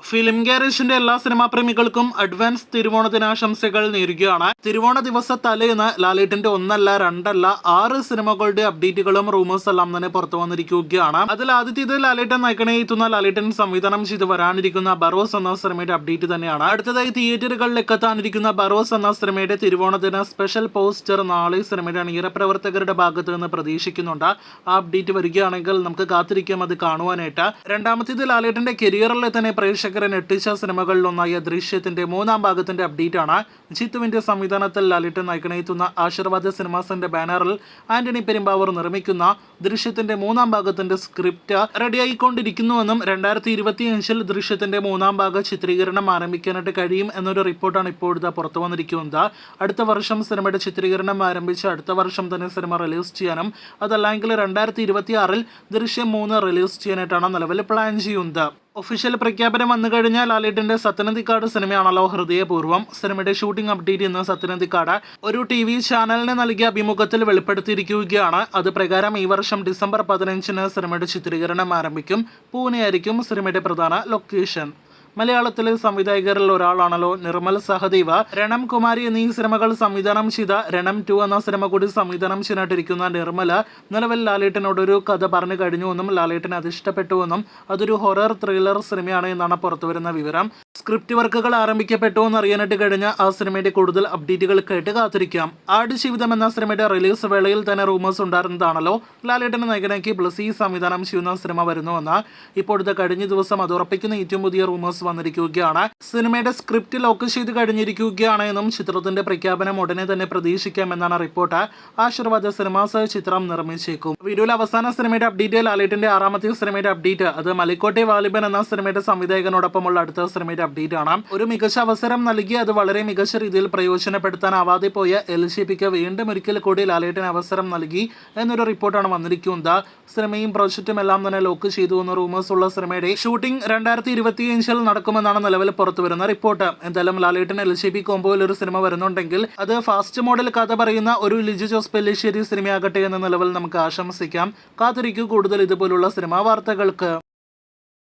Film ഗാരേജിന്റെ എല്ലാ cinema പ്രേമികൾക്കും advance തിരുവോണ ദിനാശംസകൾ നേരുകയാണ്. തിരുവോണ ദിവസ തലേന്ന് ലാലേട്ടന്റെ ഒന്നല്ല രണ്ടല്ല 6 സിനിമകളുടെ അപ്ഡേറ്റുകളും റൂമേഴ്സ് എല്ലാം തന്നെ പുറത്തു വന്നിരിക്കുകയാണ്. അതിൽ ആദ്യത്തേത് ലാലേട്ടൻ നായകനെ എത്തുന്ന ലാലേട്ടൻ സംവിധാനം ചെയ്ത് വരാനിരിക്കുന്ന ബറോസ് എന്ന സിനിമയുടെ അപ്ഡേറ്റ് തന്നെയാണ്. അടുത്തതായി തിയേറ്ററുകളിലേക്ക് എത്താനിരിക്കുന്ന ബറോസ് എന്ന സിനിമയുടെ തിരുവോണ ദിന സ്പെഷ്യൽ പോസ്റ്റർ നാളെ സിനിമയുടെ അണിയറ പ്രവർത്തകരുടെ ഭാഗത്ത് നിന്ന് പ്രതീക്ഷിക്കുന്നുണ്ട്. ആ അപ്ഡേറ്റ് വരികയാണെങ്കിൽ നമുക്ക് കാത്തിരിക്കാം അത് കാണുവാനായിട്ട്. രണ്ടാമത്തേത് ലാലേട്ടന്റെ കരിയറിലെ തന്നെ പ്രേക്ഷകരെ ഞെട്ടിച്ച സിനിമകളിലൊന്നായ ദൃശ്യത്തിന്റെ 3ാം ഭാഗത്തിന്റെ അപ്ഡേറ്റ് ആണ്. ജിത്തുവിന്റെ സംവിധാനത്തിൽ ലാലേട്ടൻ നായകനെത്തുന്ന ആശീർവാദ സിനിമാസിന്റെ ബാനറിൽ ആന്റണി പെരുമ്പാവൂർ നിർമ്മിക്കുന്ന ദൃശ്യത്തിന്റെ 3ാം ഭാഗത്തിന്റെ സ്ക്രിപ്റ്റ് റെഡിയായിക്കൊണ്ടിരിക്കുന്നുവെന്നും 2025 ദൃശ്യത്തിന്റെ 3ാം ഭാഗ ചിത്രീകരണം ആരംഭിക്കാനായിട്ട് കഴിയും എന്നൊരു റിപ്പോർട്ടാണ് ഇപ്പോഴത്തെ പുറത്തു വന്നിരിക്കുന്നത്. അടുത്ത വർഷം സിനിമയുടെ ചിത്രീകരണം ആരംഭിച്ച് അടുത്ത വർഷം തന്നെ സിനിമ റിലീസ് ചെയ്യാനും അതല്ലെങ്കിൽ 2026 ദൃശ്യം 3 റിലീസ് ചെയ്യാനായിട്ടാണ് നിലവിൽ പ്ലാൻ ചെയ്യുന്നത്. ഒഫീഷ്യൽ പ്രഖ്യാപനം വന്നു കഴിഞ്ഞാൽ ലാലേട്ടന്റെ സത്യനന്ദിക്കാട് സിനിമയാണല്ലോ ഹൃദയപൂർവ്വം. സിനിമയുടെ ഷൂട്ടിംഗ് അപ്ഡേറ്റ് ഇന്ന് സത്യനന്ദിക്കാട് ഒരു TV ചാനലിന് നൽകിയ അഭിമുഖത്തിൽ വെളിപ്പെടുത്തിയിരിക്കുകയാണ്. അത് പ്രകാരം ഈ വർഷം ഡിസംബർ 15 സിനിമയുടെ ചിത്രീകരണം ആരംഭിക്കും. പൂനെ ആയിരിക്കും സിനിമയുടെ പ്രധാന ലൊക്കേഷൻ. മലയാളത്തിലെ സംവിധായകരിൽ ഒരാളാണല്ലോ നിർമ്മൽ സഹദേവ്. രണം കുമാരി എന്നീ സിനിമകൾ സംവിധാനം ചെയ്ത രണം 2 എന്ന സിനിമ കൂടി സംവിധാനം ചെയ്യാനായിട്ടിരിക്കുന്ന നിർമ്മൽ നിലവിൽ ലാലേട്ടനോടൊരു കഥ പറഞ്ഞു കഴിഞ്ഞുവെന്നും ലാലേട്ടൻ അത് ഇഷ്ടപ്പെട്ടുവെന്നും അതൊരു ഹൊറർ ത്രില്ലർ സിനിമയാണ് എന്നാണ് പുറത്തുവരുന്ന വിവരം. സ്ക്രിപ്റ്റ് വർക്കുകൾ ആരംഭിക്കപ്പെട്ടു എന്നറിയാനായിട്ട് കഴിഞ്ഞ ആ സിനിമയുടെ കൂടുതൽ അപ്ഡേറ്റുകൾ കേട്ട് കാത്തിരിക്കാം. ആടുജീവിതം എന്ന സിനിമയുടെ റിലീസ് വേളയിൽ തന്നെ റൂമേഴ്സ് ഉണ്ടായിരുന്നതാണല്ലോ ലാലേട്ടനെ നായകനാക്കി ബ്ലസി സംവിധാനം ചെയ്യുന്ന സിനിമ വരുന്നുവെന്ന്. ഇപ്പോഴത്തെ കഴിഞ്ഞ ദിവസം അത് ഉറപ്പിക്കുന്ന ഏറ്റവും പുതിയ റൂമേഴ്സ് വന്നിരിക്കുകയാണ്. സിനിമയുടെ സ്ക്രിപ്റ്റ് ലോക്ക് ചെയ്ത് കഴിഞ്ഞിരിക്കുകയാണ് എന്നും ചിത്രത്തിന്റെ പ്രഖ്യാപനം ഉടനെ തന്നെ പ്രതീക്ഷിക്കാമെന്നാണ് റിപ്പോർട്ട്. ആശീർവാദ സിനിമാസ് ചിത്രം നിർമ്മിച്ചേക്കും. വീഡിയോയിലെ അവസാന സിനിമയുടെ അപ്ഡേറ്റ് ലാലേട്ടന്റെ 6ാമത്തെ സിനിമയുടെ അപ്ഡേറ്റ്. അത് മലിക്കോട്ടെ വാലിബൻ എന്ന സിനിമയുടെ സംവിധായകനോടൊപ്പമുള്ള അടുത്ത സിനിമയുടെ അപ്ഡേറ്റ് ആണ്. ഒരു മികച്ച അവസരം നൽകി അത് വളരെ മികച്ച രീതിയിൽ പ്രയോജനപ്പെടുത്താനാവാതെ പോയ LCPക്ക് വീണ്ടും ഒരിക്കൽ കൂടി ലാലേട്ടൻ അവസരം നൽകി എന്നൊരു റിപ്പോർട്ടാണ് വന്നിരിക്കുന്നത്. സിനിമയും പ്രൊജക്റ്റും എല്ലാം തന്നെ ലോക്ക് ചെയ്തു എന്ന റൂമേഴ്സ് ഉള്ള സിനിമയുടെ ഷൂട്ടിംഗ് 2025 നടക്കുമെന്നാണ് നിലവിൽ പുറത്തുവരുന്ന റിപ്പോർട്ട്. എന്തായാലും ലാലേട്ടൻ LCP കോംബോയിൽ ഒരു സിനിമ വരുന്നുണ്ടെങ്കിൽ അത് ഫാസ്റ്റ് മോഡൽ കഥ പറയുന്ന ഒരു ലിജു ജോസ് പെല്ലിശ്ശേരി സിനിമയാകട്ടെ എന്ന നിലവിൽ നമുക്ക് ആശംസിക്കാം. കാത്തിരിക്കൂ കൂടുതൽ ഇതുപോലുള്ള സിനിമാ വാർത്തകൾക്ക്.